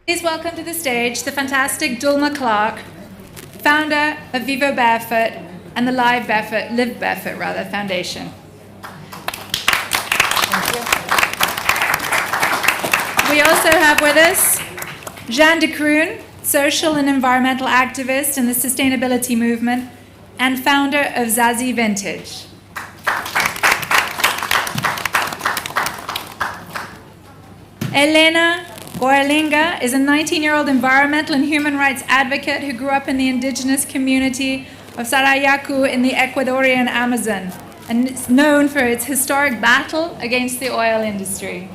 Please welcome to the stage the fantastic Dulma Clark, founder of Vivo Barefoot and the Live Barefoot Foundation. We also have with us Jeanne de Kroon, social and environmental activist in the sustainability movement and founder of Zazie Vintage. Elena Goerlinga is a 19-year-old environmental and human rights advocate who grew up in the indigenous community of Sarayaku in the Ecuadorian Amazon and is known for its historic battle against the oil industry.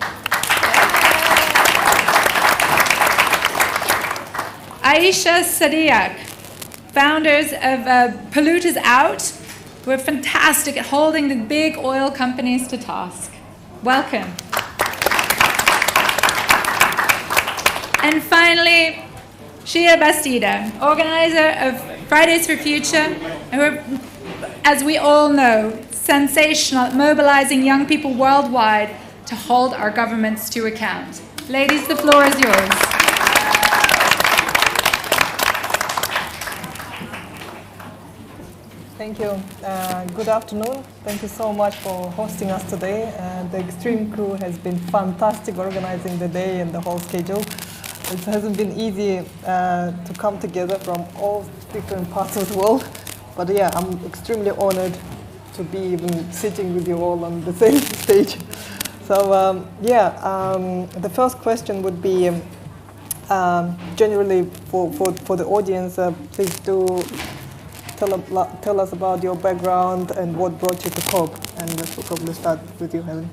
Aisha Sadiak, founders of Polluters Out, who are fantastic at holding the big oil companies to task. Welcome. And finally, Shia Bastida, organizer of Fridays for Future, who are, as we all know, sensational at mobilizing young people worldwide to hold our governments to account. Ladies, the floor is yours. Thank you. Good afternoon. Thank you so much for hosting us today. The Extreme crew has been fantastic organizing the day and the whole schedule. It hasn't been easy to come together from all different parts of the world. But yeah, I'm extremely honored to be even sitting with you all on the same stage. So the first question would be generally for the audience, please do tell us about your background and what brought you to COP. And we'll probably start with you, Helen.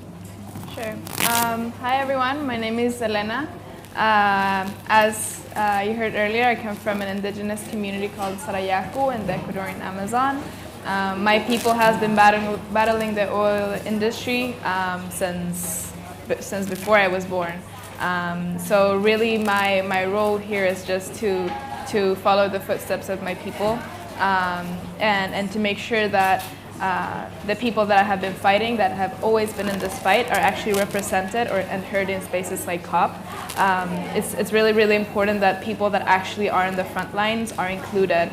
Sure. Hi, everyone. My name is Elena. As you heard earlier, I come from an indigenous community called Sarayaku in the Ecuadorian Amazon. My people has been battling the oil industry since before I was born. So really my role here is just to follow the footsteps of my people and to make sure that the people that I have been fighting, that have always been in this fight, are actually represented and heard in spaces like COP. It's really, really important that people that actually are in the front lines are included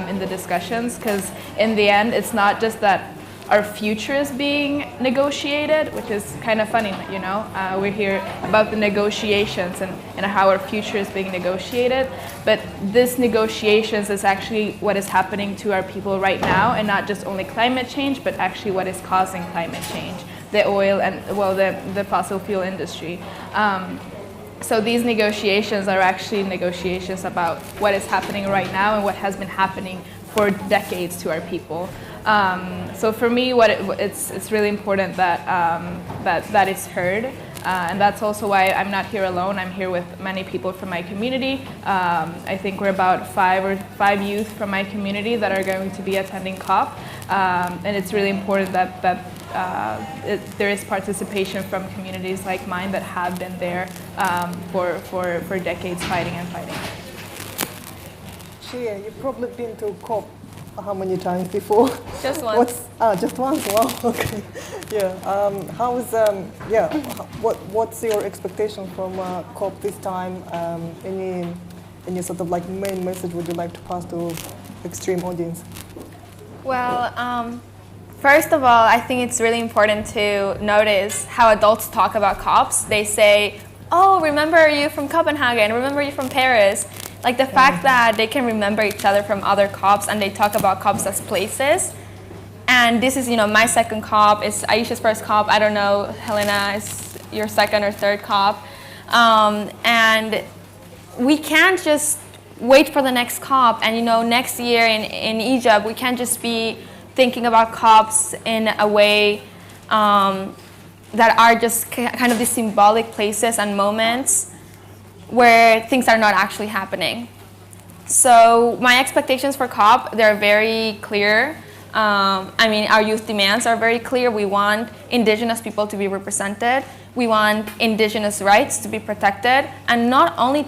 in the discussions, because in the end, it's not just that our future is being negotiated, which is kind of funny, you know. We're here about the negotiations and how our future is being negotiated, but this negotiations is actually what is happening to our people right now, and not just only climate change, but actually what is causing climate change, the oil and, well, the fossil fuel industry. So these negotiations are actually negotiations about what is happening right now and what has been happening for decades to our people. So for me, it's really important that it's heard, and that's also why I'm not here alone. I'm here with many people from my community. I think we're about five youth from my community that are going to be attending COP, and it's really important that there is participation from communities like mine that have been there for decades fighting and fighting. Shia, you've probably been to COP how many times before? Just once. Just once. Wow. Okay. Yeah. What's your expectation from COP this time? Any sort of like main message would you like to pass to Extreme audience? Well, first of all, I think it's really important to notice how adults talk about COPs. They say, "Oh, remember you from Copenhagen? Remember you from Paris?" Like the fact that they can remember each other from other COPs, and they talk about COPs as places. And this is, my second COP. It's Aisha's first COP. I don't know, Helena, is your second or third COP. And we can't just wait for the next COP. And next year in Egypt, we can't just be thinking about COPs in a way that are just kind of these symbolic places and moments where things are not actually happening. So my expectations for COP, they're very clear. Our youth demands are very clear. We want indigenous people to be represented. We want indigenous rights to be protected, and not only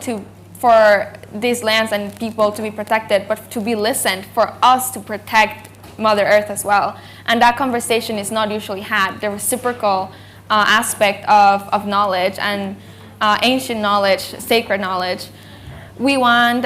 for these lands and people to be protected, but to be listened, for us to protect Mother Earth as well. And that conversation is not usually had. The reciprocal aspect of knowledge and ancient knowledge, sacred knowledge, We want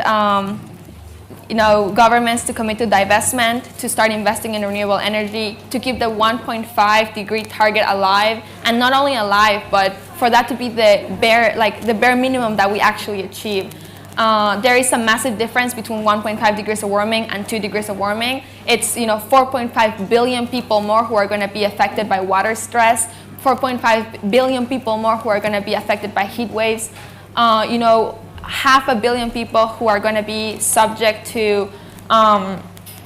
governments to commit to divestment, to start investing in renewable energy, to keep the 1.5 degree target alive, and not only alive, but for that to be the bare minimum that we actually achieve. There is a massive difference between 1.5 degrees of warming and 2 degrees of warming. It's 4.5 billion people more who are going to be affected by water stress, 4.5 billion people more who are going to be affected by heat waves, 500 million people who are going to be subject to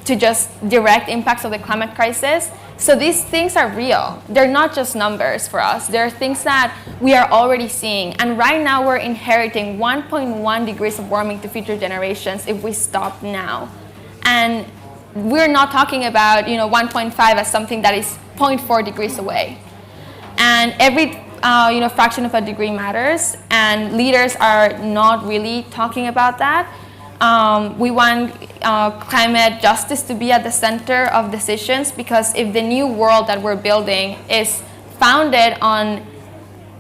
just direct impacts of the climate crisis. So these things are real. They're not just numbers for us. They're things that we are already seeing. And right now we're inheriting 1.1 degrees of warming to future generations if we stop now. And we're not talking about 1.5 as something that is 0.4 degrees away. And every fraction of a degree matters, and leaders are not really talking about that. We want climate justice to be at the center of decisions, because if the new world that we're building is founded on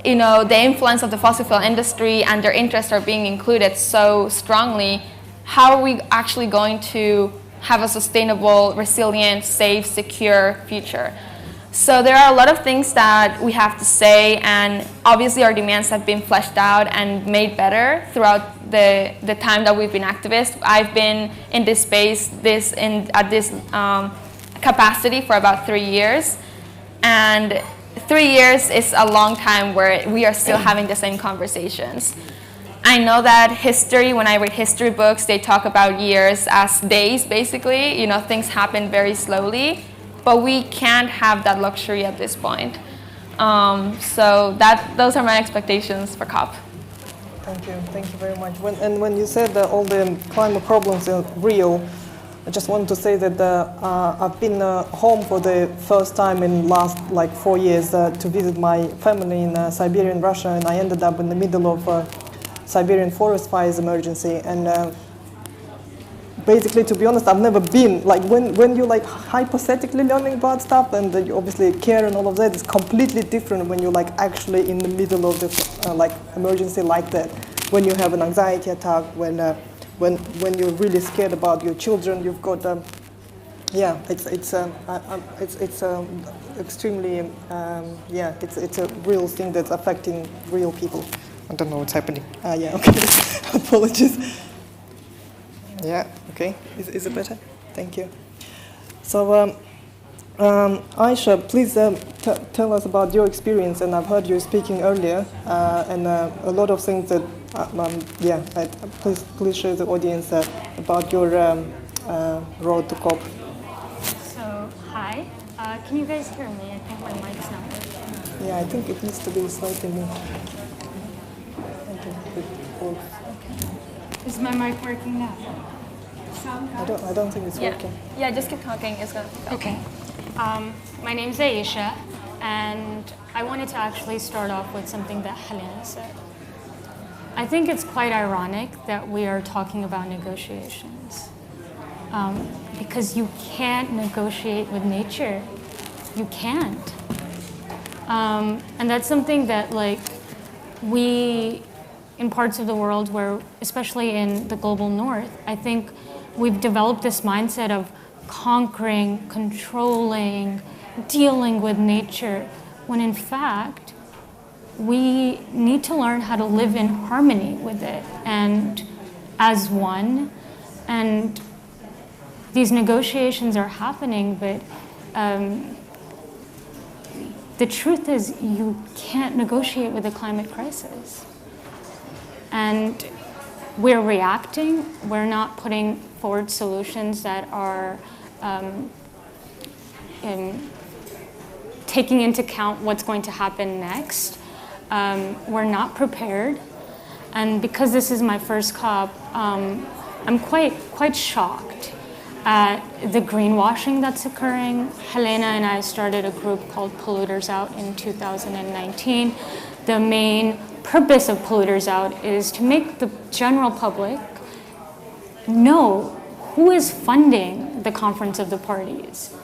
the influence of the fossil fuel industry and their interests are being included so strongly, how are we actually going to have a sustainable, resilient, safe, secure future? So there are a lot of things that we have to say, and obviously our demands have been fleshed out and made better throughout the time that we've been activists. I've been in this space at this capacity for about 3 years, and 3 years is a long time where we are still having the same conversations. I know that history, when I read history books, they talk about years as days, basically. Things happen very slowly. But we can't have that luxury at this point. So those are my expectations for COP. Thank you very much. When you said that all the climate problems are real, I just wanted to say that I've been home for the first time in last 4 years to visit my family in Siberia, Russia, and I ended up in the middle of Siberian forest fires emergency. And basically, to be honest, I've never been, when you're hypothetically learning about stuff and you obviously care and all of that, it's completely different when you're actually in the middle of the emergency like that. When you have an anxiety attack, when you're really scared about your children, you've got, it's extremely, it's a real thing that's affecting real people. I don't know what's happening. Okay, apologies. Yeah, okay. Is it better? Thank you. So, Aisha, please tell us about your experience. And I've heard you speaking earlier, and a lot of things that, please share the audience about your road to COP. So, hi. Can you guys hear me? I think my mic's not working. Yeah, I think it needs to be slightly more. Is my mic working now? I don't think it's working. Yeah, just keep talking. It's gonna. Okay. My name's Aisha, and I wanted to actually start off with something that Helena said. I think it's quite ironic that we are talking about negotiations, because you can't negotiate with nature. You can't. And that's something that we, in parts of the world where, especially in the global north, I think we've developed this mindset of conquering, controlling, dealing with nature, when in fact, we need to learn how to live in harmony with it and as one. And these negotiations are happening, but the truth is you can't negotiate with a climate crisis. And we're reacting, we're not putting forward solutions that are taking into account what's going to happen next. We're not prepared. And because this is my first COP, I'm quite shocked at the greenwashing that's occurring. Helena and I started a group called Polluters Out in 2019. The main purpose of Polluters Out is to make the general public know who is funding the Conference of the Parties.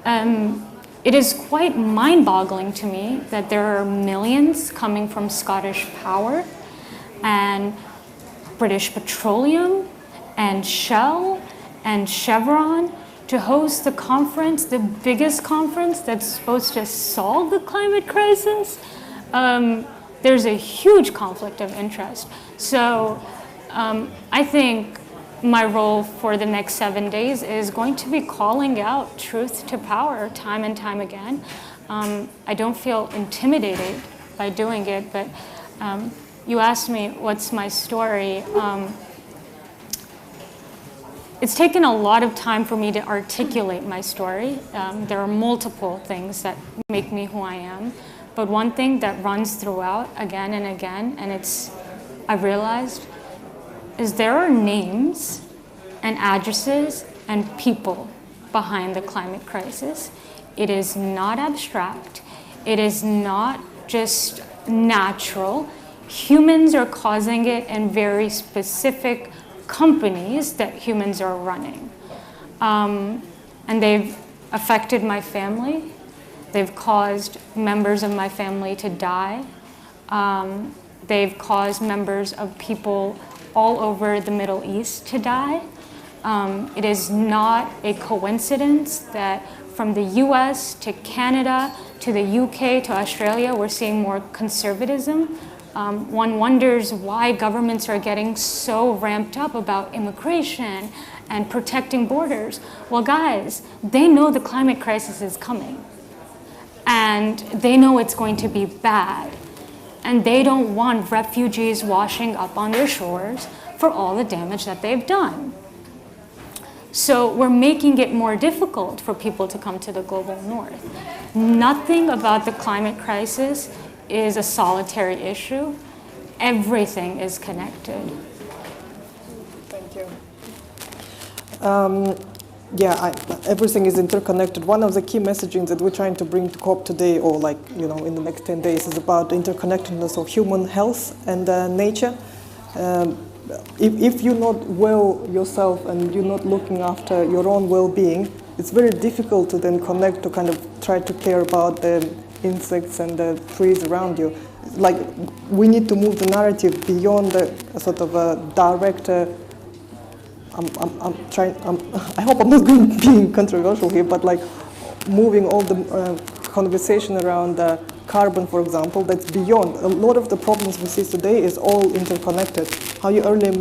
It is quite mind-boggling to me that there are millions coming from Scottish Power and British Petroleum and Shell and Chevron to host the conference, the biggest conference that's supposed to solve the climate crisis. There's a huge conflict of interest. So I think my role for the next 7 days is going to be calling out truth to power time and time again. I don't feel intimidated by doing it, but you asked me what's my story. It's taken a lot of time for me to articulate my story. There are multiple things that make me who I am, but one thing that runs throughout again and again, and I realized, is there are names and addresses and people behind the climate crisis. It is not abstract. It is not just natural. Humans are causing it in very specific companies that humans are running. And they've affected my family. They've caused members of my family to die. They've caused members of people all over the Middle East to die. It is not a coincidence that from the US to Canada to the UK to Australia, we're seeing more conservatism. One wonders why governments are getting so ramped up about immigration and protecting borders. Well, guys, they know the climate crisis is coming. And they know it's going to be bad. And they don't want refugees washing up on their shores for all the damage that they've done. So we're making it more difficult for people to come to the global north. Nothing about the climate crisis is a solitary issue. Everything is connected. Thank you. Everything is interconnected. One of the key messaging that we're trying to bring to COP today, or in the next 10 days, is about the interconnectedness of human health and nature. If you're not well yourself and you're not looking after your own well-being, it's very difficult to then connect to kind of try to care about the insects and the trees around you. Like, we need to move the narrative beyond the sort of a direct. I hope I'm not going to be controversial here, but moving all the conversation around carbon, for example, that's beyond. A lot of the problems we see today is all interconnected. How you earlier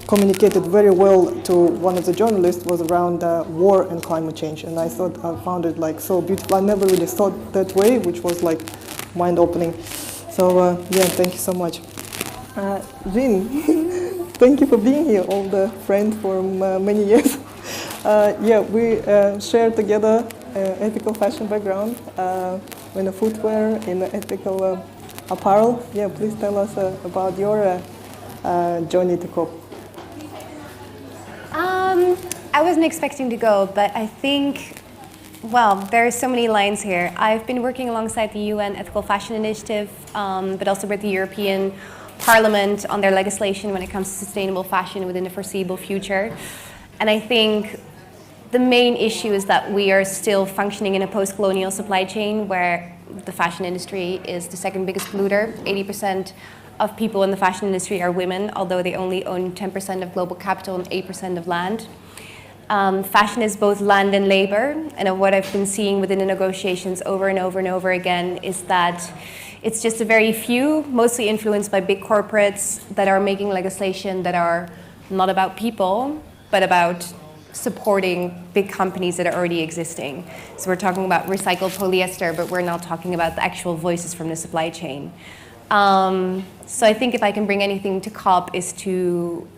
communicated very well to one of the journalists was around war and climate change, and I found it so beautiful. I never really thought that way, which was mind-opening. So thank you so much. Jin, thank you for being here, old friend for many years. We share together ethical fashion background, in a footwear, in ethical apparel. Please tell us about your journey to COP. I wasn't expecting to go, but I think, there are so many lines here. I've been working alongside the UN Ethical Fashion Initiative, but also with the European Parliament on their legislation when it comes to sustainable fashion within the foreseeable future. And I think the main issue is that we are still functioning in a post-colonial supply chain where the fashion industry is the second biggest polluter. 80% of people in the fashion industry are women, although they only own 10% of global capital and 8% of land. Fashion is both land and labor, and what I've been seeing within the negotiations over and over and over again is that it's just a very few, mostly influenced by big corporates, that are making legislation that are not about people, but about supporting big companies that are already existing. So we're talking about recycled polyester, but we're not talking about the actual voices from the supply chain. So I think if I can bring anything to COP is to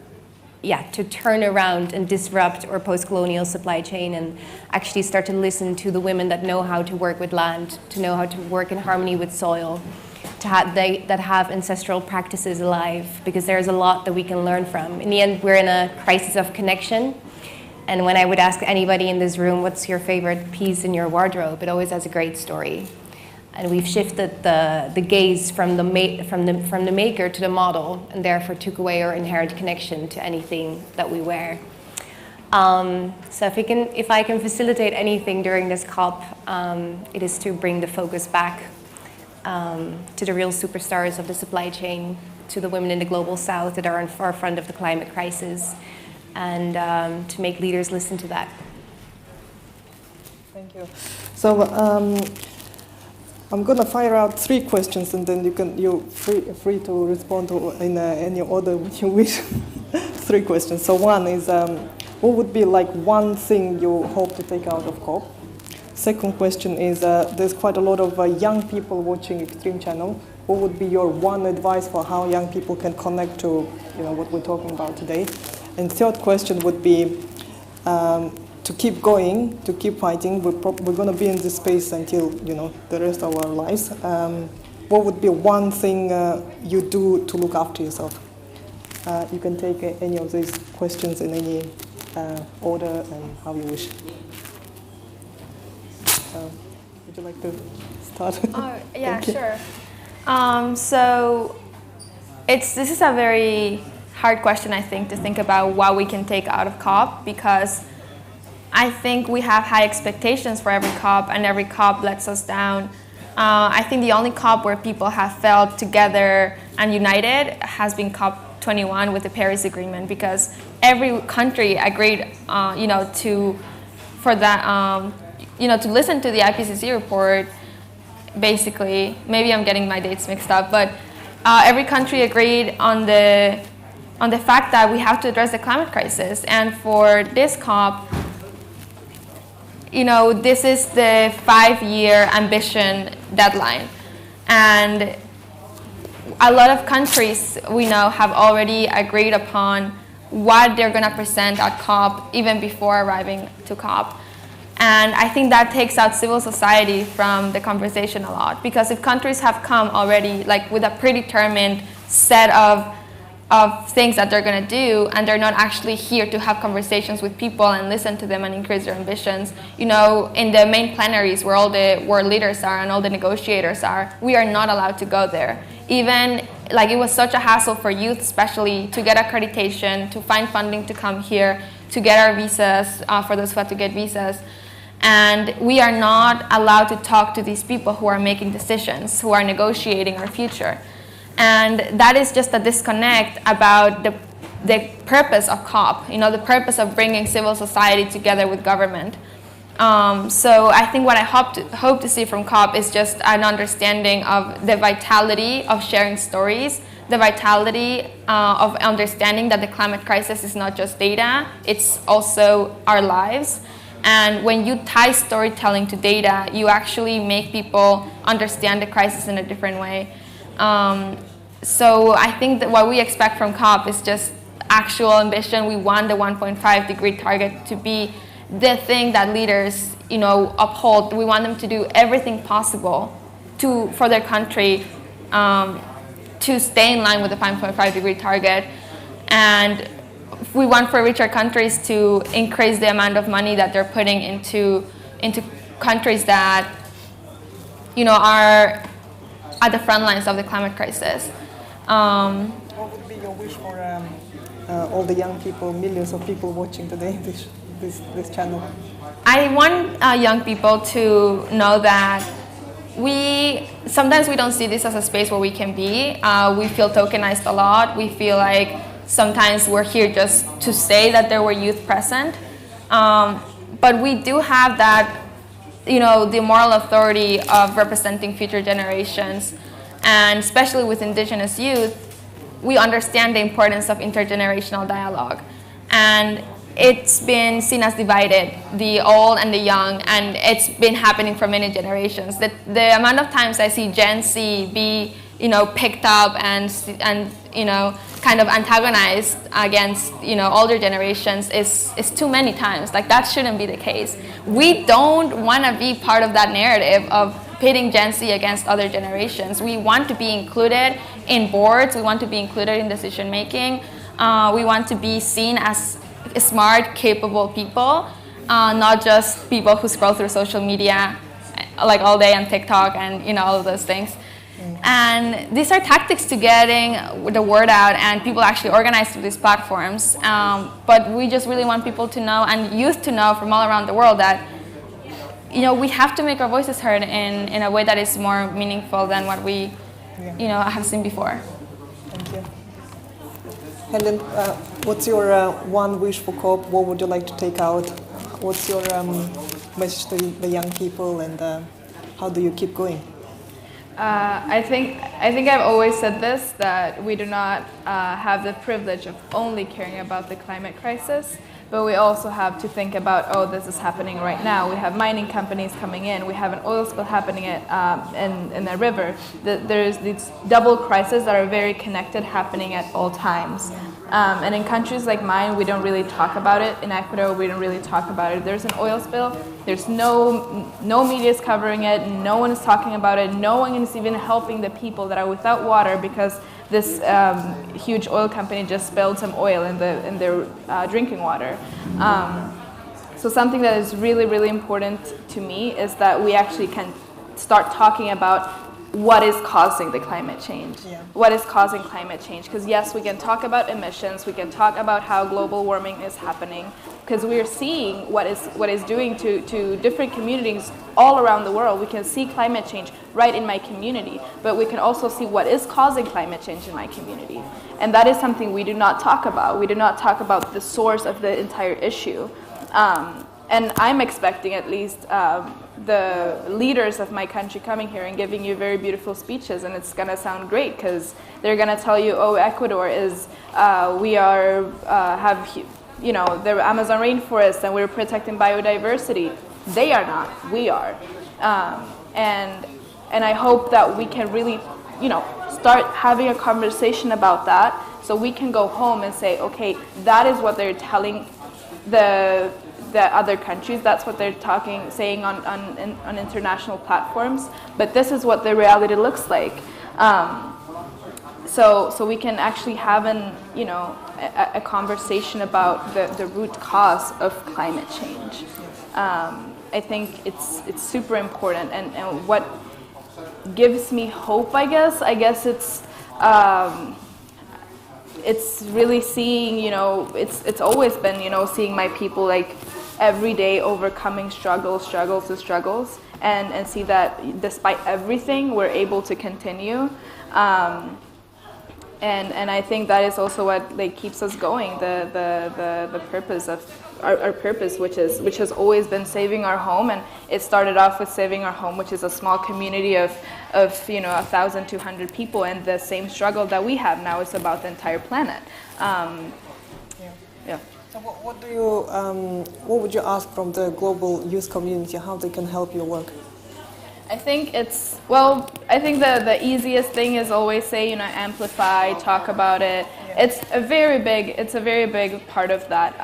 turn around and disrupt our post-colonial supply chain and actually start to listen to the women that know how to work with land, to know how to work in harmony with soil, that have ancestral practices alive, because there's a lot that we can learn from. In the end, we're in a crisis of connection. And when I would ask anybody in this room, what's your favorite piece in your wardrobe, it always has a great story. And we've shifted the gaze from the maker to the model, and therefore took away our inherent connection to anything that we wear. So if I can facilitate anything during this COP, it is to bring the focus back to the real superstars of the supply chain, to the women in the global south that are on forefront of the climate crisis, and to make leaders listen to that. Thank you. So I'm going to fire out 3 questions, and then you're free to respond to in any order you wish. 3 questions. So one is, what would be like one thing you hope to take out of COP? Second question is, there's quite a lot of young people watching Extreme Channel. What would be your one advice for how young people can connect to what we're talking about today? And third question would be, to keep going, to keep fighting. We're going to be in this space until the rest of our lives. What would be one thing you do to look after yourself? You can take any of these questions in any order and how you wish. Would you like to start? Yeah, sure. So this is a very hard question, I think, to think about what we can take out of COP, because I think we have high expectations for every COP, and every COP lets us down. I think the only COP where people have felt together and united has been COP21 with the Paris Agreement, because every country agreed, to listen to the IPCC report. Basically, maybe I'm getting my dates mixed up, but every country agreed on the fact that we have to address the climate crisis, and for this COP, this is the 5-year ambition deadline. And a lot of countries we know have already agreed upon what they're going to present at COP even before arriving to COP. And I think that takes out civil society from the conversation a lot, because if countries have come already with a predetermined set of things that they're going to do, and they're not actually here to have conversations with people and listen to them and increase their ambitions. In the main plenaries where all the world leaders are and all the negotiators are, we are not allowed to go there. Even, it was such a hassle for youth especially to get accreditation, to find funding to come here, to get our visas, for those who have to get visas. And we are not allowed to talk to these people who are making decisions, who are negotiating our future. And that is just a disconnect about the purpose of COP, the purpose of bringing civil society together with government. So I think what I hope to see from COP is just an understanding of the vitality of sharing stories, the vitality of understanding that the climate crisis is not just data, it's also our lives. And when you tie storytelling to data, you actually make people understand the crisis in a different way. So I think that what we expect from COP is just actual ambition. We want the 1.5 degree target to be the thing that leaders, uphold. We want them to do everything possible for their country to stay in line with the 5.5 degree target. And we want for richer countries to increase the amount of money that they're putting into countries that, are at the front lines of the climate crisis. What would be your wish for all the young people, millions of people watching today this channel? I want young people to know that sometimes we don't see this as a space where we can be. We feel tokenized a lot. We feel like sometimes we're here just to say that there were youth present. But we do have that, the moral authority of representing future generations. And especially with indigenous youth, we understand the importance of intergenerational dialogue. And it's been seen as divided, the old and the young, and it's been happening for many generations. The amount of times I see Gen Z be, picked up and kind of antagonized against, older generations is too many times. That shouldn't be the case. We don't want to be part of that narrative of pitting Gen Z against other generations. We want to be included in boards. We want to be included in decision making. We want to be seen as smart, capable people, not just people who scroll through social media all day on TikTok and all of those things. And these are tactics to getting the word out and people actually organize through these platforms. But we just really want people to know, and youth to know from all around the world, that we have to make our voices heard in a way that is more meaningful than what we have seen before. Thank you. Helen, what's your one wish for COP? What would you like to take out? What's your message to the young people, and how do you keep going? I think I've always said this, that we do not have the privilege of only caring about the climate crisis, but we also have to think about, oh, this is happening right now. We have mining companies coming in. We have an oil spill happening in the river. There's these double crises that are very connected, happening at all times. And in countries like mine, we don't really talk about it. In Ecuador, we don't really talk about it. There's an oil spill. There's no media is covering it. No one is talking about it. No one is even helping the people that are without water because this huge oil company just spilled some oil in their drinking water. So something that is really, really important to me is that we actually can start talking about what is causing the climate change. Yeah. What is causing climate change? Because yes, we can talk about emissions, we can talk about how global warming is happening, because we are seeing what is doing to different communities all around the world. We can see climate change right in my community, but we can also see what is causing climate change in my community. And that is something we do not talk about. We do not talk about the source of the entire issue. And I'm expecting at least the leaders of my country coming here and giving you very beautiful speeches, and it's going to sound great because they're going to tell you, oh, Ecuador is, we are, have, you know, the Amazon rainforest and we're protecting biodiversity. They are not, we are. And I hope that we can really, you know, start having a conversation about that so we can go home and say, okay, that is what they're telling the other countries, that's what they're saying on international platforms, but this is what the reality looks like. So we can actually have a conversation about the root cause of climate change. I think it's super important, and what gives me hope, I guess it's really seeing, you know, it's always been, you know, seeing my people like every day overcoming struggles, and see that despite everything, we're able to continue. And I think that is also what like keeps us going. The purpose of our purpose, which has always been saving our home, and it started off with saving our home, which is a small community of 1,200 people, and the same struggle that we have now is about the entire planet. Yeah. So what would you ask from the global youth community, how they can help your work? I think the easiest thing is always say, you know, amplify, talk about it. Yeah. It's a very big part of that,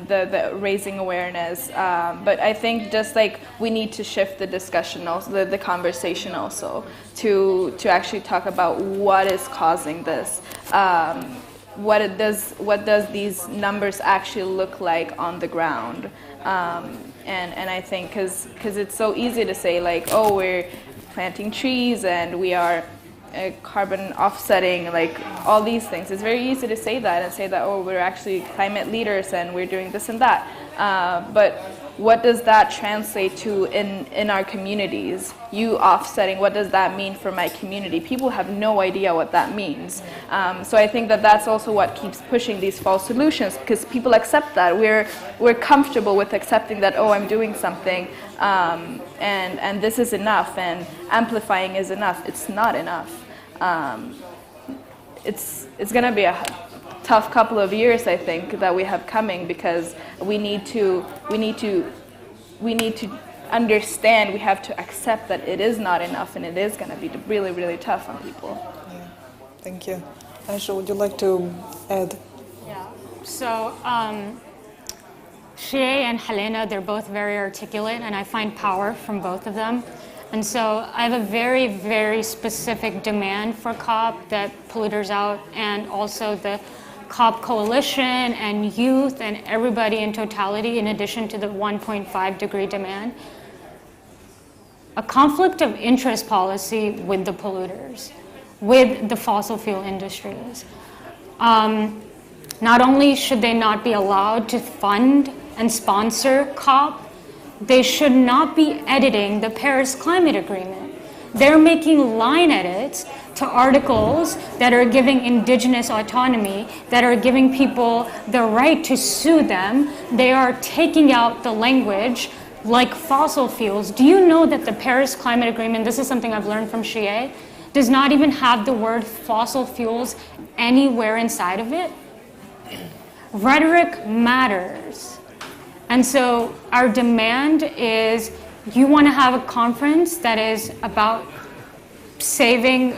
the raising awareness. But I think just like we need to shift the discussion also, the conversation also, to actually talk about what is causing this. What does these numbers actually look like on the ground? And I think because it's so easy to say like, oh, we're planting trees and we are carbon offsetting, like all these things. It's very easy to say that and say that, oh, we're actually climate leaders and we're doing this and that. But what does that translate to in our communities? You offsetting, what does that mean for my community? People have no idea what that means. So I think that that's also what keeps pushing these false solutions, because people accept that. We're comfortable with accepting that, oh, I'm doing something, and this is enough, and amplifying is enough. It's not enough. It's going to be a tough couple of years, I think, that we have coming, because we need to understand, we have to accept that it is not enough, and it is going to be really, really tough on people. Yeah. Thank you. Aisha, would you like to add? Yeah. So Shea and Helena, they're both very articulate, and I find power from both of them. And so I have a very, very specific demand for COP, that Polluters Out, and also the COP Coalition and youth and everybody in totality, in addition to the 1.5 degree demand. A conflict of interest policy with the polluters, with the fossil fuel industries. Not only should they not be allowed to fund and sponsor COP, they should not be editing the Paris Climate Agreement. They're making line edits to articles that are giving indigenous autonomy, that are giving people the right to sue them. They are taking out the language like fossil fuels. Do you know that the Paris Climate Agreement, this is something I've learned from Xie, does not even have the word fossil fuels anywhere inside of it? Rhetoric matters. And so our demand is, you want to have a conference that is about saving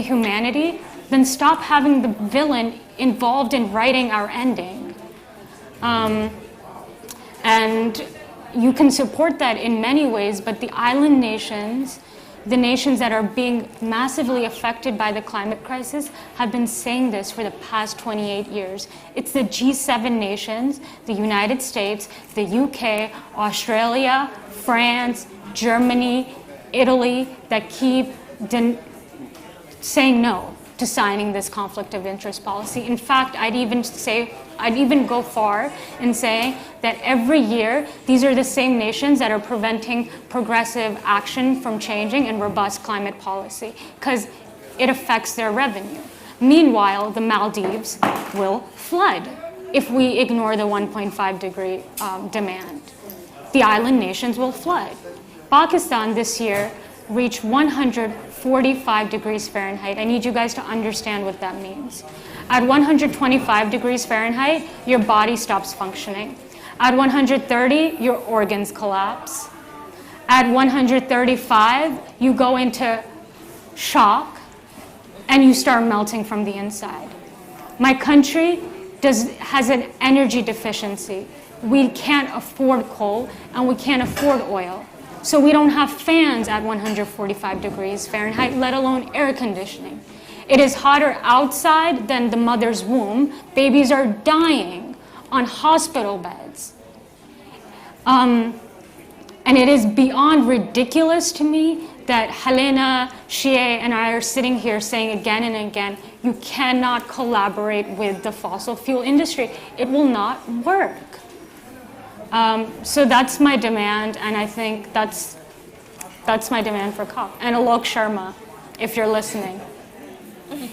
humanity, then stop having the villain involved in writing our ending. And you can support that in many ways, but the island nations, the nations that are being massively affected by the climate crisis, have been saying this for the past 28 years. It's the G7 nations, the United States, the UK, Australia, France, Germany, Italy, that keep saying no to signing this conflict of interest policy. In fact, I'd even go far in saying that every year, these are the same nations that are preventing progressive action from changing and robust climate policy, because it affects their revenue. Meanwhile, the Maldives will flood if we ignore the 1.5 degree demand. The island nations will flood. Pakistan this year reached 145 degrees Fahrenheit. I need you guys to understand what that means. At 125 degrees Fahrenheit, your body stops functioning. At 130, your organs collapse. At 135, you go into shock and you start melting from the inside. My country has an energy deficiency. We can't afford coal and we can't afford oil. So we don't have fans at 145 degrees Fahrenheit, let alone air conditioning. It is hotter outside than the mother's womb. Babies are dying on hospital beds. And it is beyond ridiculous to me that Helena, Xie, and I are sitting here saying again and again, you cannot collaborate with the fossil fuel industry. It will not work. So that's my demand, and I think that's my demand for COP. And Alok Sharma, if you're listening.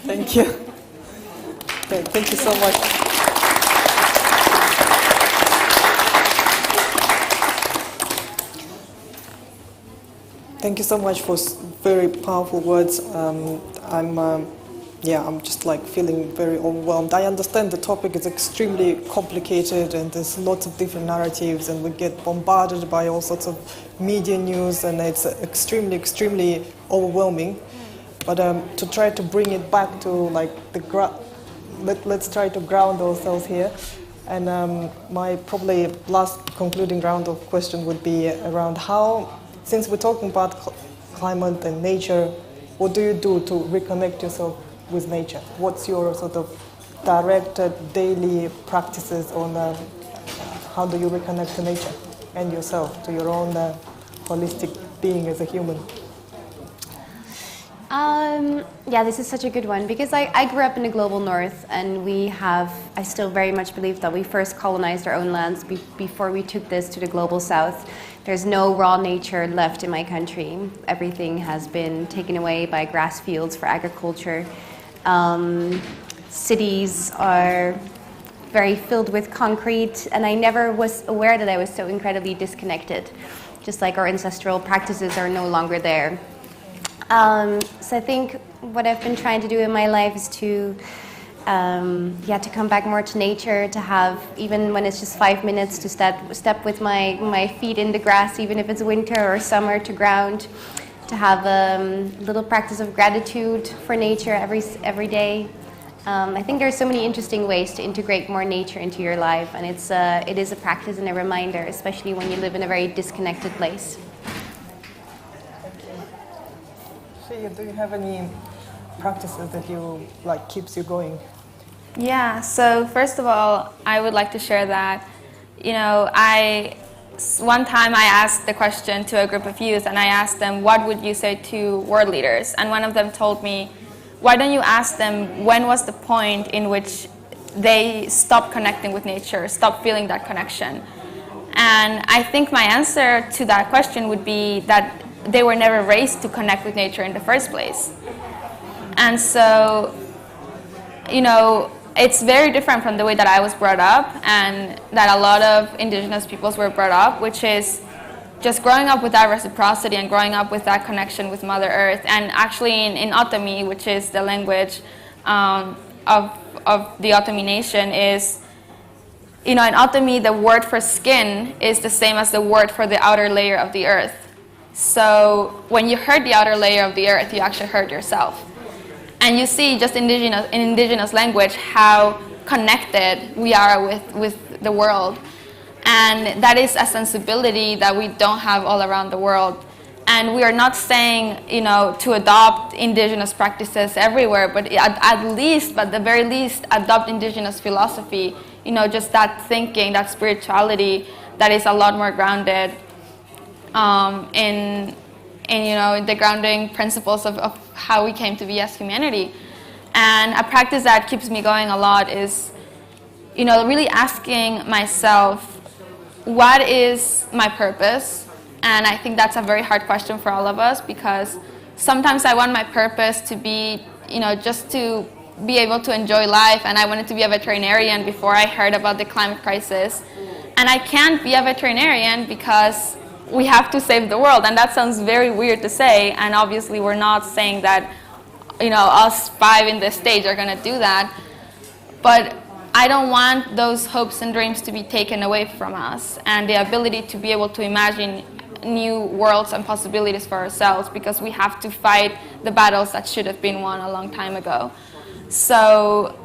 Thank you. Okay, thank you so much. Thank you so much for very powerful words. I'm just like feeling very overwhelmed. I understand the topic is extremely complicated and there's lots of different narratives and we get bombarded by all sorts of media news and it's extremely, extremely overwhelming. But to try to bring it back to like let's try to ground ourselves here. And my probably last concluding round of question would be around how, since we're talking about climate and nature, what do you do to reconnect yourself with nature? What's your sort of directed daily practices on how do you reconnect to nature and yourself, to your own holistic being as a human? Yeah, this is such a good one because I grew up in the global north and I still very much believe that we first colonized our own lands before we took this to the global south. There's no raw nature left in my country. Everything has been taken away by grass fields for agriculture. Cities are very filled with concrete, and I never was aware that I was so incredibly disconnected. Just like our ancestral practices are no longer there. So I think what I've been trying to do in my life is to come back more to nature, to have, even when it's just 5 minutes, to step with my feet in the grass, even if it's winter or summer, to ground, to have a little practice of gratitude for nature every day. I think there are so many interesting ways to integrate more nature into your life, and it is a practice and a reminder, especially when you live in a very disconnected place. Do you have any practices that keeps you going? Yeah, so first of all, I would like to share that, one time I asked the question to a group of youth and I asked them, what would you say to world leaders? And one of them told me, why don't you ask them when was the point in which they stopped connecting with nature, stopped feeling that connection? And I think my answer to that question would be that they were never raised to connect with nature in the first place. And so, you know, it's very different from the way that I was brought up and that a lot of indigenous peoples were brought up, which is just growing up with that reciprocity and growing up with that connection with Mother Earth. And actually in Otomi, which is the language of the Otomi nation, is, you know, in Otomi, the word for skin is the same as the word for the outer layer of the earth. So when you hurt the outer layer of the earth, you actually hurt yourself. And you see just in indigenous language how connected we are with the world. And that is a sensibility that we don't have all around the world. And we are not saying, you know, to adopt indigenous practices everywhere, but at the very least, adopt indigenous philosophy, you know, just that thinking, that spirituality that is a lot more grounded in you know, the grounding principles of how we came to be as humanity. And a practice that keeps me going a lot is, you know, really asking myself, what is my purpose? And I think that's a very hard question for all of us, because sometimes I want my purpose to be, you know, just to be able to enjoy life, and I wanted to be a veterinarian before I heard about the climate crisis. And I can't be a veterinarian because we have to save the world, and that sounds very weird to say, and obviously we're not saying that, you know, us 5 in this stage are going to do that, but I don't want those hopes and dreams to be taken away from us, and the ability to be able to imagine new worlds and possibilities for ourselves, because we have to fight the battles that should have been won a long time ago. So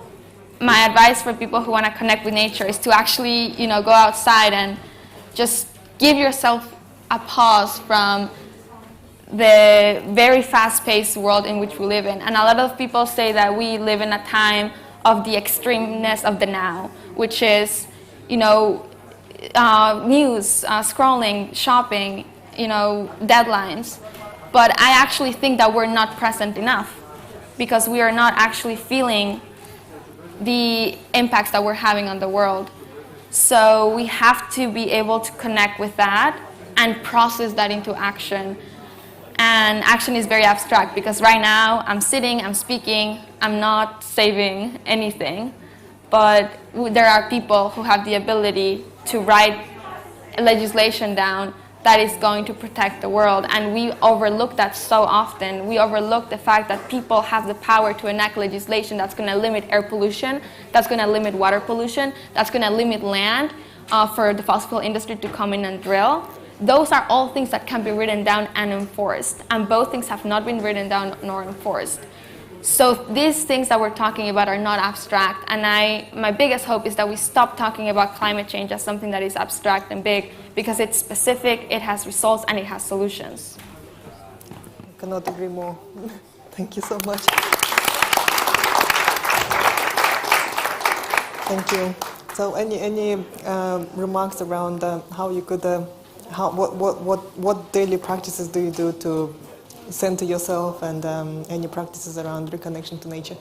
my advice for people who want to connect with nature is to actually, you know, go outside and just give yourself a pause from the very fast-paced world in which we live in. And a lot of people say that we live in a time of the extremeness of the now, which is, you know, news, scrolling, shopping, you know, deadlines. But I actually think that we're not present enough, because we are not actually feeling the impacts that we're having on the world. So we have to be able to connect with that and process that into action. And action is very abstract, because right now I'm sitting, I'm speaking, I'm not saving anything, but there are people who have the ability to write legislation down that is going to protect the world, and we overlook that so often. We overlook the fact that people have the power to enact legislation that's going to limit air pollution, that's going to limit water pollution, that's going to limit land for the fossil fuel industry to come in and drill. Those are all things that can be written down and enforced, and both things have not been written down nor enforced. So these things that we're talking about are not abstract, and my biggest hope is that we stop talking about climate change as something that is abstract and big, because it's specific, it has results, and it has solutions. I cannot agree more. Thank you so much. Thank you. So any remarks around how you could, what daily practices do you do to center yourself, and any practices around reconnection to nature?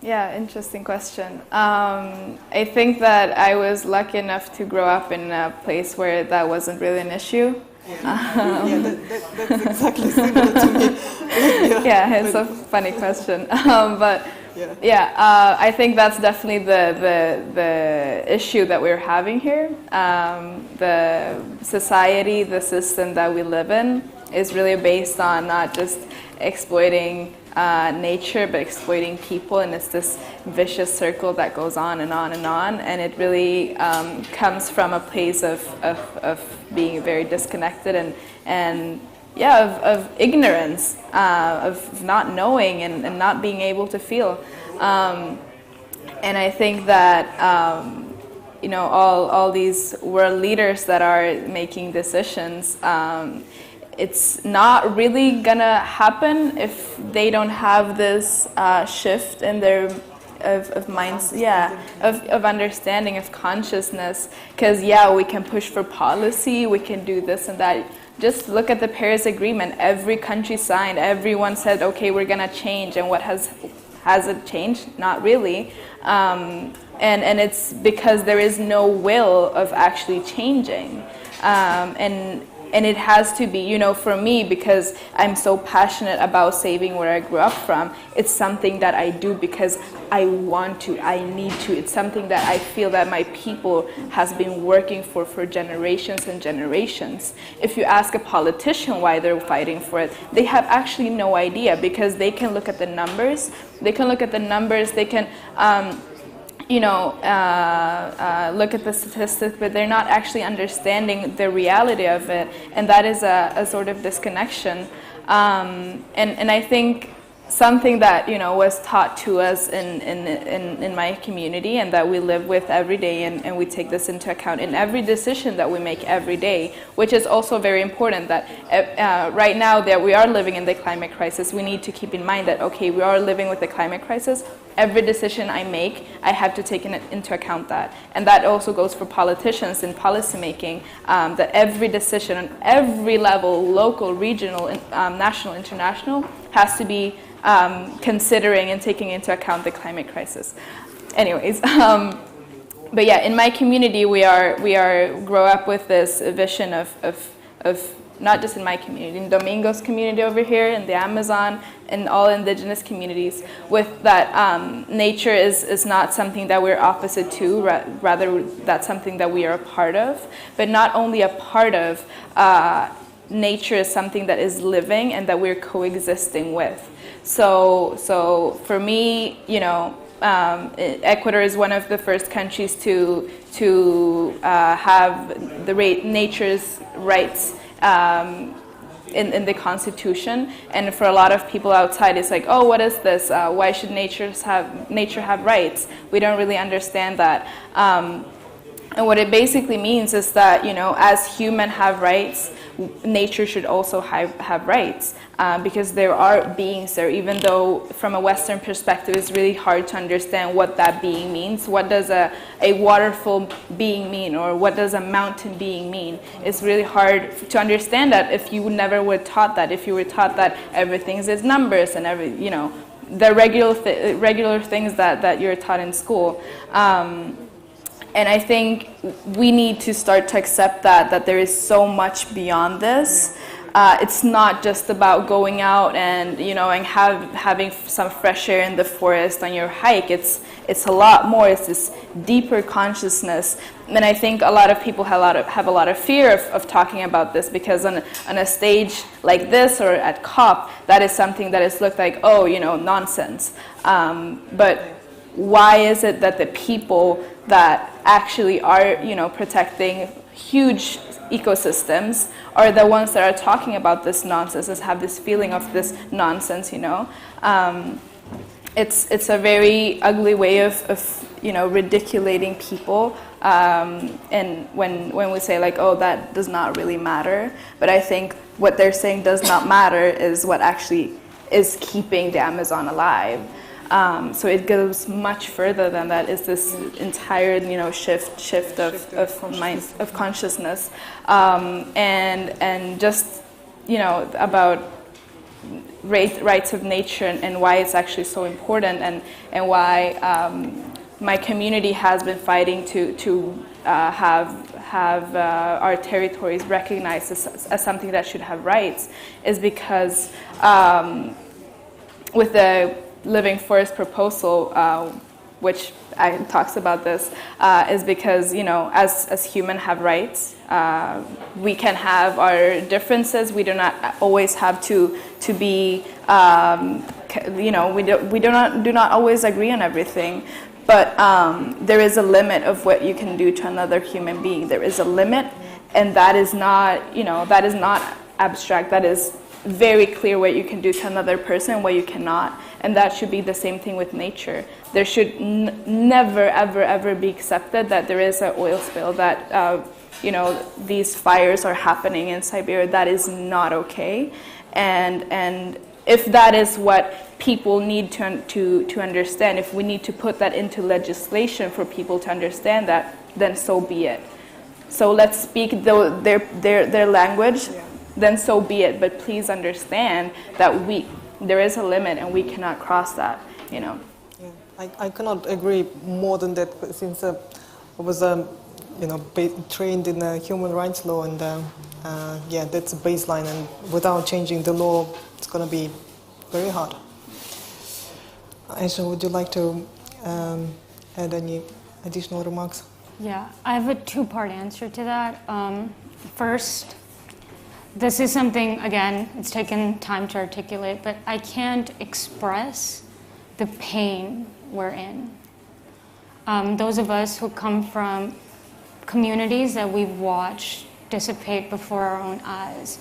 Yeah, interesting question. I think that I was lucky enough to grow up in a place where that wasn't really an issue. That's exactly similar to me. Yeah, it's a funny question. But yeah, I think that's definitely the issue that we're having here. The society, the system that we live in is really based on not just exploiting nature, but exploiting people, and it's this vicious circle that goes on and on and on, and it really comes from a place of being very disconnected and of ignorance, of not knowing and not being able to feel. And I think that you know, all these world leaders that are making decisions, it's not really gonna happen if they don't have this shift in their of minds, of understanding, of consciousness. Because we can push for policy, we can do this and that. Just look at the Paris Agreement. Every country signed. Everyone said, okay, we're gonna change. And what has it changed? Not really. And it's because there is no will of actually changing. And it has to be, you know, for me, because I'm so passionate about saving where I grew up from, it's something that I do because I want to, I need to. It's something that I feel that my people has been working for generations and generations. If you ask a politician why they're fighting for it, they have actually no idea, because they can look at the numbers, they can look at look at the statistics, but they're not actually understanding the reality of it, and that is a sort of disconnection. And I think something that, you know, was taught to us in my community, and that we live with every day, and we take this into account in every decision that we make every day, which is also very important, that right now that we are living in the climate crisis, we need to keep in mind that, okay, we are living with the climate crisis. Every decision I make, I have to take into account that. And that also goes for politicians in policymaking, that every decision on every level, local, regional, national, international, has to be considering and taking into account the climate crisis. Anyways, but yeah, in my community, we grow up with this vision of not just in my community, in Domingo's community over here, in the Amazon, and all indigenous communities, with that nature is not something that we're opposite to, rather that's something that we are a part of. But not only a part of, nature is something that is living and that we're coexisting with. So for me, you know, Ecuador is one of the first countries to have the nature's rights in the Constitution. And for a lot of people outside, it's like, oh, what is this? Why should nature have rights? We don't really understand that. And what it basically means is that, you know, as humans have rights, nature should also have rights, because there are beings there, even though from a Western perspective it's really hard to understand what that being means. What does a waterfall being mean, or what does a mountain being mean? It's really hard to understand that if you never were taught that, if you were taught that everything is numbers and you know, the regular things that you're taught in school. And I think we need to start to accept that there is so much beyond this. It's not just about going out and, you know, and having some fresh air in the forest on your hike. It's a lot more. It's this deeper consciousness. And I think a lot of people have a lot of fear of talking about this, because on a stage like this or at COP, that is something that is looked like, oh, you know, nonsense. But why is it that the people that actually are, you know, protecting huge ecosystems are the ones that are talking about this nonsense, that have this feeling of this nonsense, you know? It's a very ugly way of you know, ridiculating people, and when we say like, oh, that does not really matter. But I think what they're saying does not matter is what actually is keeping the Amazon alive. So it goes much further than that. It's this entire, you know, shift of mind, of consciousness, and just, you know, about rights of nature, and why it's actually so important, and why my community has been fighting to have our territories recognized as something that should have rights, is because with the Living Forest proposal, which talks about this, is because, you know, as humans have rights, we can have our differences. We do not always have to be, you know, we do not always agree on everything. But there is a limit of what you can do to another human being. There is a limit, and that is not, you know, that is not abstract. That is very clear what you can do to another person, what you cannot. And that should be the same thing with nature. There should never, ever, ever be accepted that there is an oil spill, that, you know, these fires are happening in Siberia. That is not okay. And if that is what people need to understand, if we need to put that into legislation for people to understand that, then so be it. So let's speak their language, then so be it. But please understand that there is a limit, and we cannot cross that, you know. Yeah, I cannot agree more than that, since I was, you know, trained in human rights law, and yeah, that's a baseline, and without changing the law, it's going to be very hard. Aisha, would you like to add any additional remarks? Yeah, I have a two-part answer to that. First, this is something, again, it's taken time to articulate, but I can't express the pain we're in. Those of us who come from communities that we've watched dissipate before our own eyes,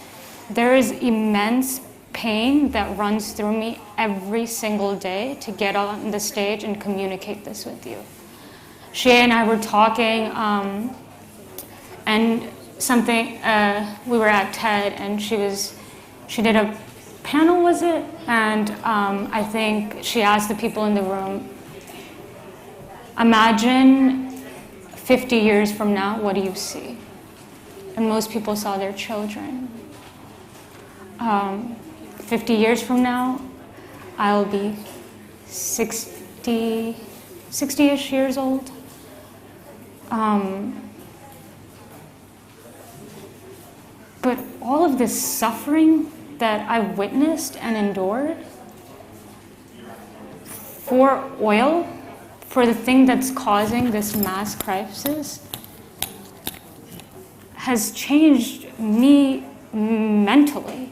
there is immense pain that runs through me every single day to get on the stage and communicate this with you. Shea and I were talking, and something, we were at TED, and she did a panel, was it? And I think she asked the people in the room, imagine 50 years from now, what do you see? And most people saw their children. 50 years from now, I'll be 60-ish years old. But all of this suffering that I've witnessed and endured for oil, for the thing that's causing this mass crisis, has changed me mentally.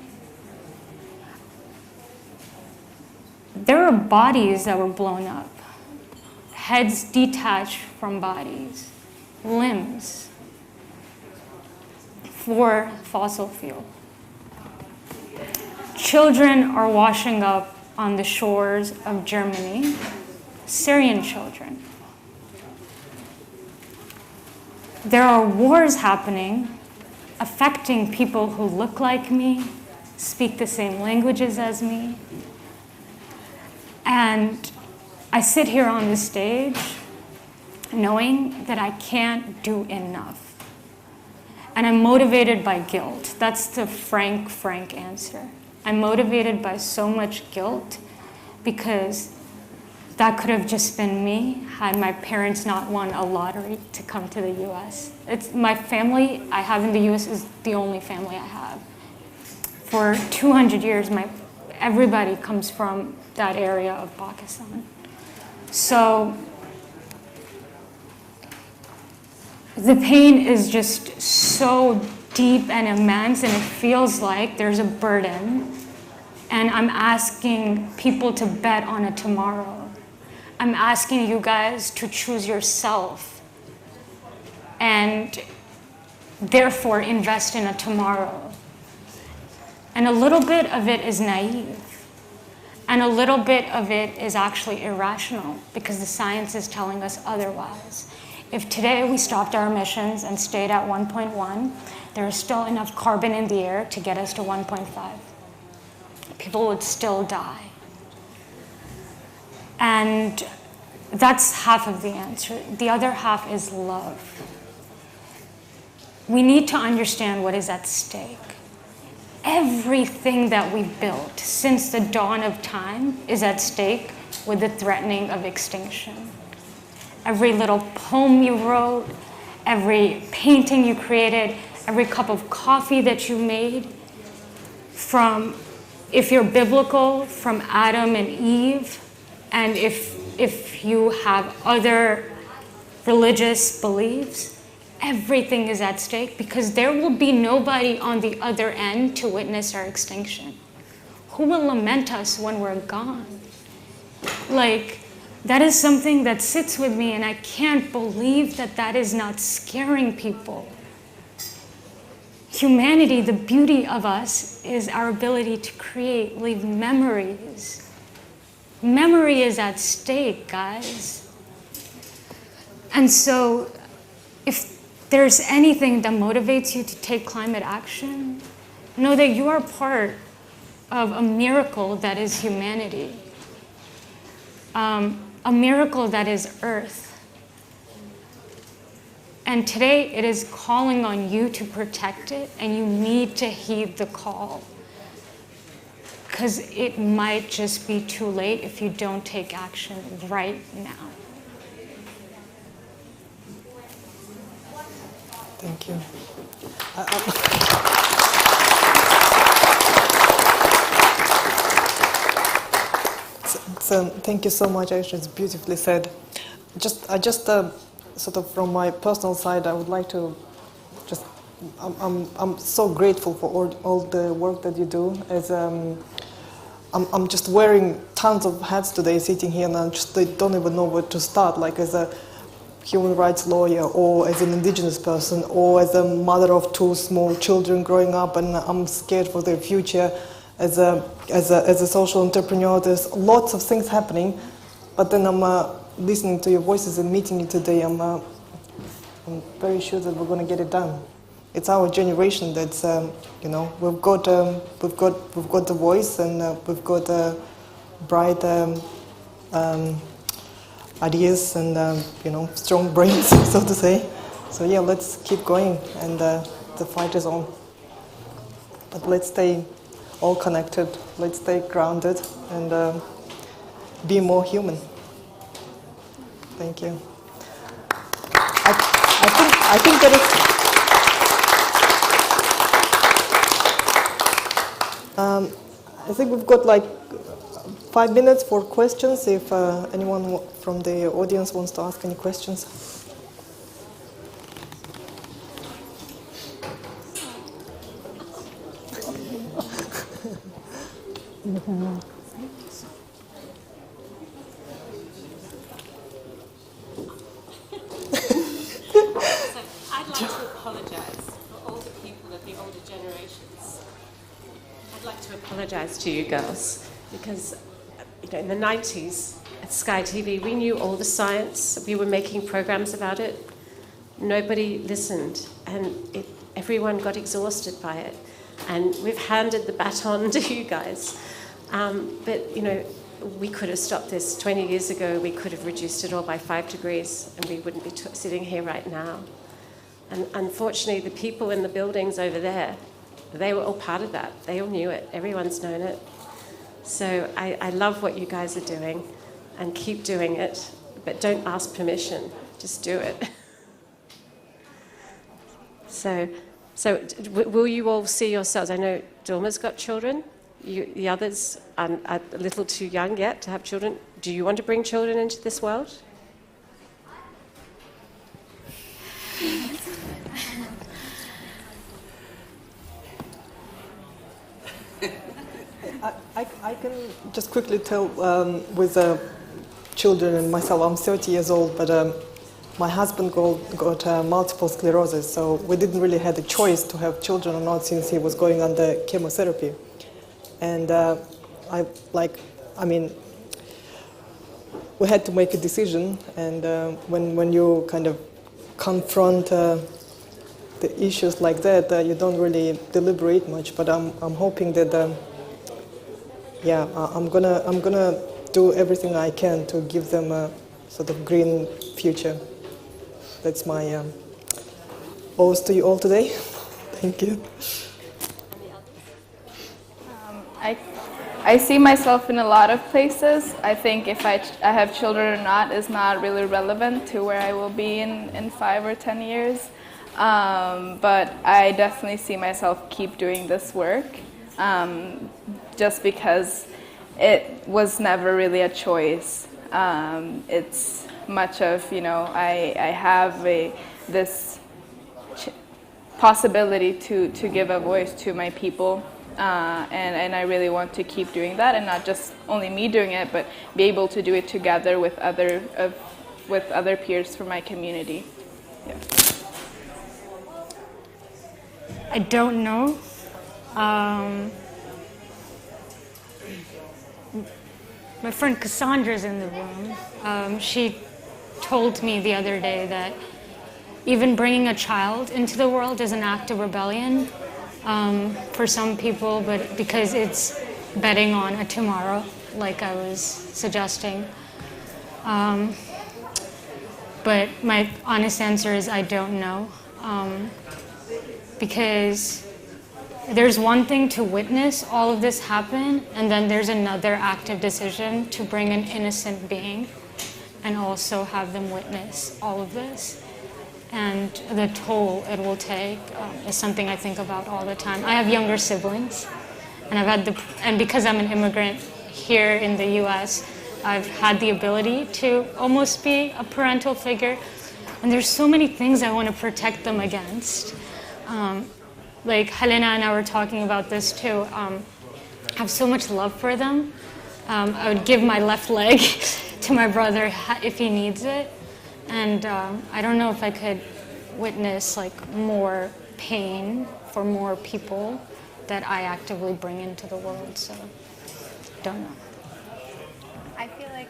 There are bodies that were blown up, heads detached from bodies, limbs for fossil fuel. Children are washing up on the shores of Germany, Syrian children. There are wars happening affecting people who look like me, speak the same languages as me. And I sit here on the stage knowing that I can't do enough. And I'm motivated by guilt. That's the frank answer. I'm motivated by so much guilt because that could have just been me had my parents not won a lottery to come to the US. It's my family I have in the US is the only family I have. For 200 years, everybody comes from that area of Pakistan. So the pain is just so deep and immense, and it feels like there's a burden. And I'm asking people to bet on a tomorrow. I'm asking you guys to choose yourself and therefore invest in a tomorrow. And a little bit of it is naive. And a little bit of it is actually irrational because the science is telling us otherwise. If today we stopped our emissions and stayed at 1.1, there is still enough carbon in the air to get us to 1.5. People would still die. And that's half of the answer. The other half is love. We need to understand what is at stake. Everything that we built since the dawn of time is at stake with the threatening of extinction. Every little poem you wrote, every painting you created, every cup of coffee that you made, from, if you're biblical, from Adam and Eve, and if you have other religious beliefs, everything is at stake because there will be nobody on the other end to witness our extinction. Who will lament us when we're gone? That is something that sits with me, and I can't believe that that is not scaring people. Humanity, the beauty of us, is our ability to create, leave memories. Memory is at stake, guys. And so, if there's anything that motivates you to take climate action, know that you are part of a miracle that is humanity. A miracle that is Earth. And today it is calling on you to protect it, and you need to heed the call. Because it might just be too late if you don't take action right now. Thank you. Thank you so much, Aisha. It's beautifully said. Sort of from my personal side, I would like to just. I'm so grateful for all the work that you do. I'm just wearing tons of hats today, sitting here, and I don't even know where to start. Like as a human rights lawyer, or as an indigenous person, or as a mother of 2 small children growing up, and I'm scared for their future. As a social entrepreneur, there's lots of things happening, but then I'm listening to your voices and meeting you today. I'm very sure that we're going to get it done. It's our generation that's we've got the voice, and we've got bright ideas and strong brains, so to say. So yeah, let's keep going, and the fight is on. But let's stay all connected. Let's stay grounded and be more human. Thank you. I think that it's. I think we've got like 5 minutes for questions. If anyone from the audience wants to ask any questions. I'd like to apologise for all the people of the older generations. I'd like to apologise to you girls because, in the 90s at Sky TV, we knew all the science. We were making programs about it. Nobody listened, and everyone got exhausted by it. And we've handed the baton to you guys. But we could have stopped this 20 years ago. We could have reduced it all by 5 degrees, and we wouldn't be sitting here right now. And unfortunately, the people in the buildings over there, they were all part of that. They all knew it. Everyone's known it. So I love what you guys are doing, and keep doing it. But don't ask permission. Just do it. So will you all see yourselves? I know Dilma's got children. The others are a little too young yet to have children. Do you want to bring children into this world? I can just quickly tell with children and myself, I'm 30 years old, but my husband got multiple sclerosis, so we didn't really have a choice to have children or not since he was going under chemotherapy. And we had to make a decision, and when you kind of confront the issues like that, you don't really deliberate much. But I'm hoping that I'm gonna do everything I can to give them a sort of green future. That's my oath to you all today. Thank you. I see myself in a lot of places. I think if I have children or not is not really relevant to where I will be in 5 or 10 years. But I definitely see myself keep doing this work just because it was never really a choice. It's much of, I have this possibility to give a voice to my people. And I really want to keep doing that, and not just only me doing it, but be able to do it together with other peers from my community. Yeah. I don't know. My friend Cassandra's in the room. She told me the other day that even bringing a child into the world is an act of rebellion. For some people, but because it's betting on a tomorrow, like I was suggesting. But my honest answer is I don't know. Because there's one thing to witness all of this happen, and then there's another active decision to bring an innocent being and also have them witness all of this. and the toll it will take is something I think about all the time. I have younger siblings, and because I'm an immigrant here in the U.S., I've had the ability to almost be a parental figure, and there's so many things I want to protect them against. Like Helena and I were talking about this too. I have so much love for them. I would give my left leg to my brother if he needs it. And I don't know if I could witness like more pain for more people that I actively bring into the world. So, don't know. I feel like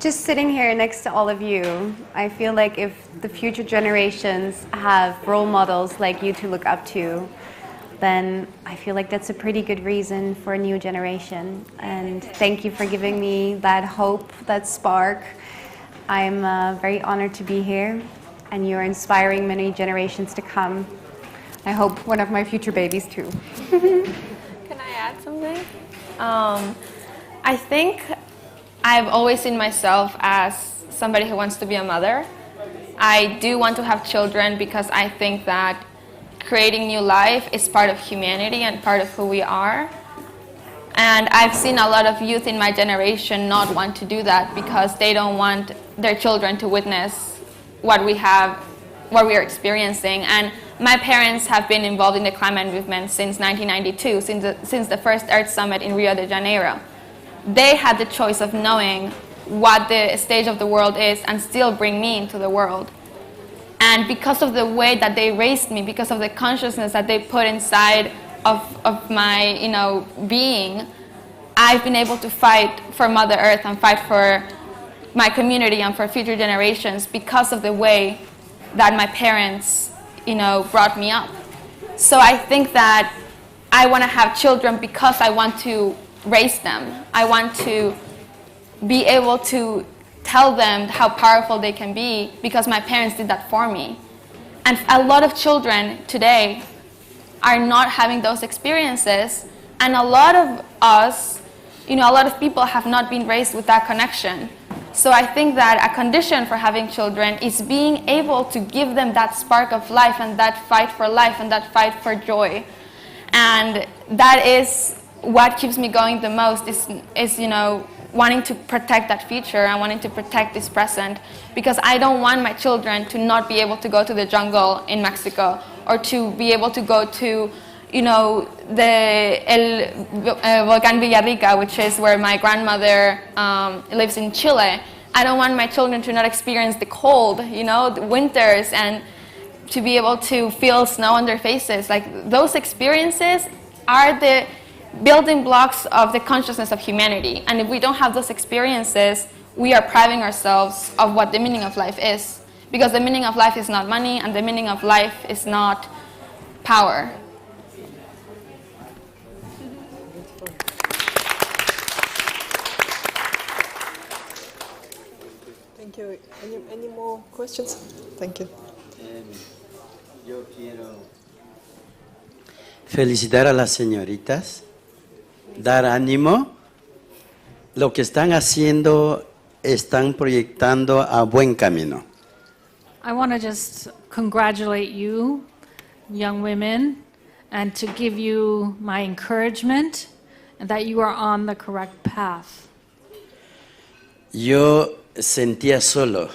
just sitting here next to all of you, I feel like if the future generations have role models like you to look up to, then I feel like that's a pretty good reason for a new generation. And thank you for giving me that hope, that spark. I'm very honored to be here, and you're inspiring many generations to come. I hope one of my future babies too. Can I add something? I think I've always seen myself as somebody who wants to be a mother. I do want to have children because I think that creating new life is part of humanity and part of who we are. And I've seen a lot of youth in my generation not want to do that because they don't want their children to witness what we are experiencing. And my parents have been involved in the climate movement since 1992, since the first Earth Summit in Rio de Janeiro. They had the choice of knowing what the stage of the world is and still bring me into the world. And because of the way that they raised me, because of the consciousness that they put inside of my being, I've been able to fight for Mother Earth and fight for my community and for future generations because of the way that my parents brought me up. So I think that I want to have children because I want to raise them. I want to be able to tell them how powerful they can be because my parents did that for me. And a lot of children today are not having those experiences, and a lot of us, a lot of people have not been raised with that connection. So I think that a condition for having children is being able to give them that spark of life and that fight for life and that fight for joy. And that is what keeps me going the most is wanting to protect that future and wanting to protect this present, because I don't want my children to not be able to go to the jungle in Mexico or to be able to go to the Volcán Villarrica, which is where my grandmother lives in Chile. I don't want my children to not experience the cold, the winters, and to be able to feel snow on their faces. Like, those experiences are the building blocks of the consciousness of humanity. And if we don't have those experiences, we are priving ourselves of what the meaning of life is. Because the meaning of life is not money, and the meaning of life is not power. Thank you. Any more questions? Thank you. Yo quiero felicitar a las señoritas, dar ánimo. Lo que están haciendo, están proyectando a buen camino. I want to just congratulate you, young women, and to give you my encouragement and that you are on the correct path. Yo sentía solo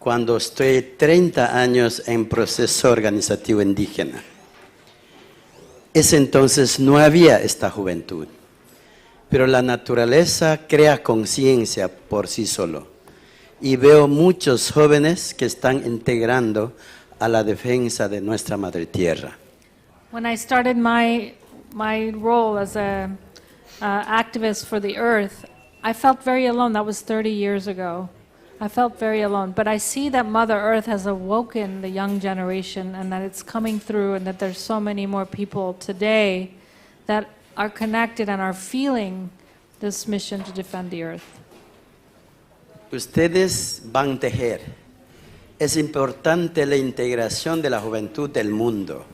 cuando estoy 30 años en proceso organizativo indígena. Ese entonces no había esta juventud, pero la naturaleza crea conciencia por sí solo. Y veo muchos jóvenes que están integrando a la defensa de nuestra madre tierra. When I started my role as an activist for the earth, I felt very alone. That was 30 years ago. I felt very alone. But I see that Mother Earth has awoken the young generation and that it's coming through, and that there's so many more people today that are connected and are feeling this mission to defend the earth. Ustedes van a tejer. Es importante la integración de la juventud del mundo.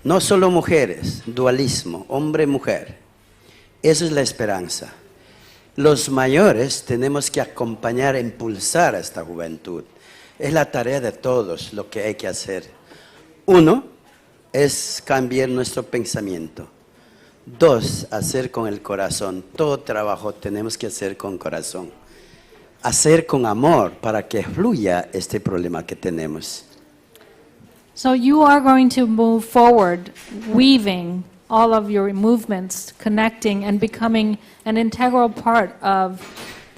No solo mujeres, dualismo, hombre-mujer. Esa es la esperanza. Los mayores tenemos que acompañar e impulsar a esta juventud. Es la tarea de todos lo que hay que hacer. Uno es cambiar nuestro pensamiento. Dos, hacer con el corazón. Todo trabajo tenemos que hacer con corazón. Hacer con amor para que fluya este problema que tenemos. So you are going to move forward, weaving all of your movements, connecting and becoming an integral part of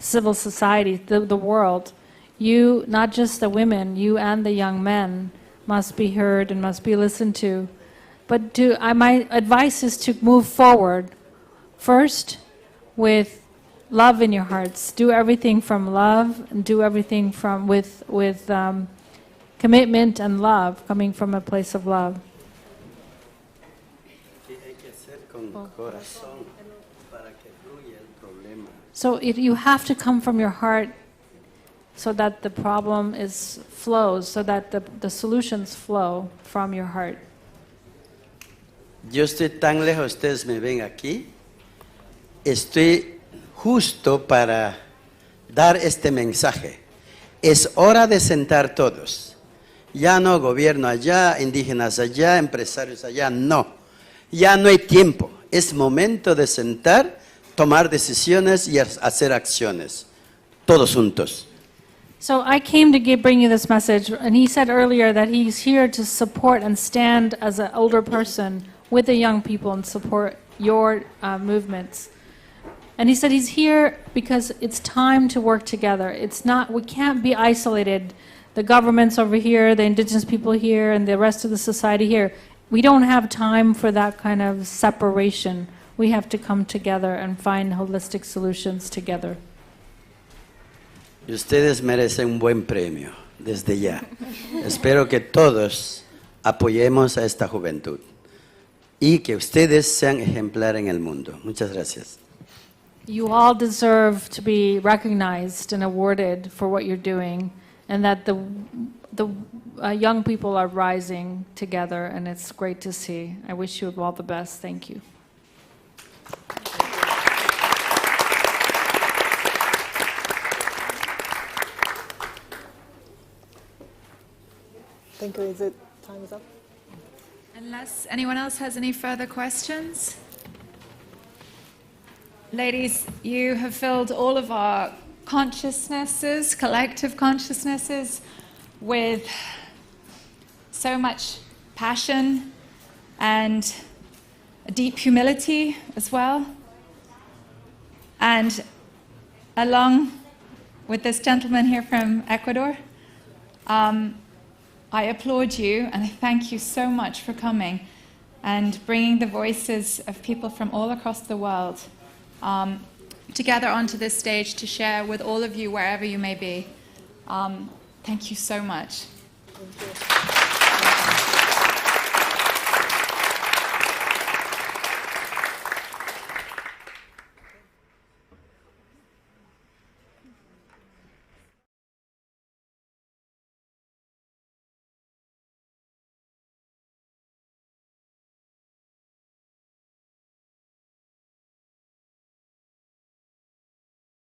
civil society, the world. You, not just the women, you and the young men must be heard and must be listened to. But my advice is to move forward first with love in your hearts. Do everything from love and do everything from with commitment and love, coming from a place of love. So you have to come from your heart so that the problem flows, so that the solutions flow from your heart. Yo estoy tan lejos, ustedes me ven aquí. Estoy justo para dar este mensaje. Es hora de sentar todos. Ya no gobierno allá, indígenas allá, empresarios allá, no. Ya no hay tiempo. Es momento de sentar, tomar decisiones y hacer acciones. Todos juntos. So I came to bring you this message, and he said earlier that he's here to support and stand as an older person with the young people and support your movements. And he said he's here because it's time to work together. We can't be isolated. The government's over here, the indigenous people here, and the rest of the society here. We don't have time for that kind of separation. We have to come together and find holistic solutions together. Y ustedes merecen un buen premio desde ya. Espero que todos apoyemos a esta juventud y que ustedes sean ejemplar en el mundo. Muchas gracias. You all deserve to be recognized and awarded for what you're doing, and that the young people are rising together, and it's great to see. I wish you all the best. Thank you. Thank you. Is it time is up? Unless anyone else has any further questions? Ladies, you have filled all of our consciousnesses, collective consciousnesses, with so much passion and a deep humility as well. And along with this gentleman here from Ecuador, I applaud you and I thank you so much for coming and bringing the voices of people from all across the world together onto this stage to share with all of you wherever you may be. Thank you so much. Thank you.